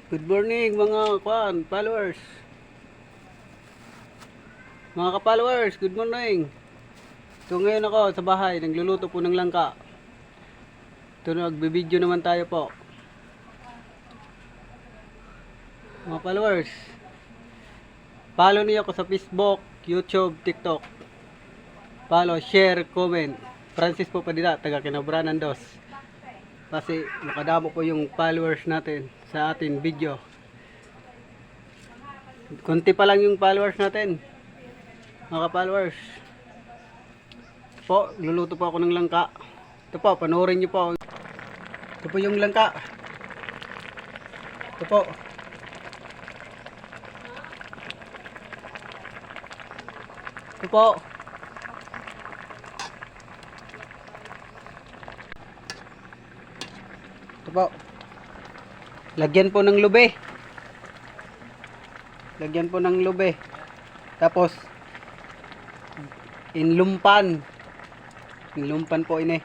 Good morning mga followers. Mga ka-followers, good morning. So ngayon ako sa bahay, nagluluto po ng langka. Ito nagbe-video naman tayo po. Mga followers, follow niyo ako sa Facebook, YouTube, TikTok. Follow, share, comment. Francis po Padilla, taga Kinabranan Dos. Kasi makadamo po yung followers natin sa ating video. Kunti pa lang yung followers natin. Mga followers. Po, luluto po ako ng langka. Ito po, panoorin niyo po. Ito po yung langka. Ito po. Ito po. Ito po. Lagyan po ng lube. Lagyan po ng lube. Tapos inlumpan. Inlumpan po ini.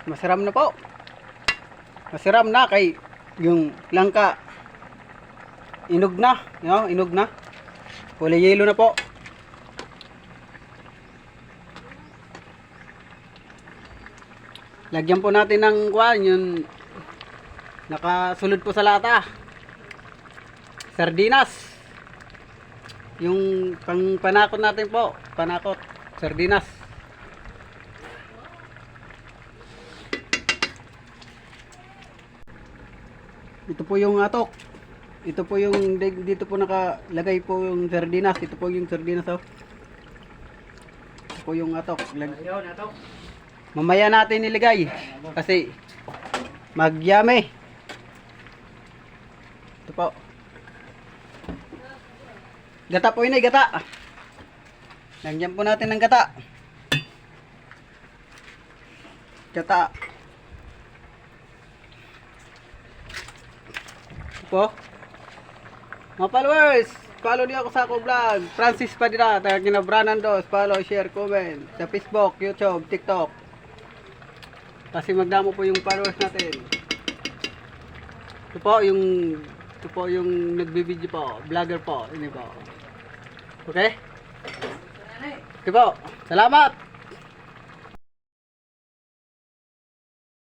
Masiram na po. Masiram na kay yung langka. Inog na, no? Inog na. Kulay yelo na po. Lagyan po natin ng kuwan, yung nakasulod po sa lata. Sardinas. Yung pang panakot natin po, panakot, sardinas. Ito po yung atok. Ito po yung dito po nakalagay po yung sardinas. Ito po yung sardinas, oh. Ito po yung atok. Mamaya natin iligay kasi magyame. Ito po. Gata po yun, gata. Lagyan po natin ng gata. Gata. Ito po. Mga followers, follow niyo ako sa ako vlog. Francis Padilla, taga Kinabranan Dos. Follow, share, comment sa Facebook, YouTube, TikTok. Kasi magdamo po yung followers natin. Ito po yung nagbi-video po, vlogger po, ini po. Okay? Ito po. Salamat.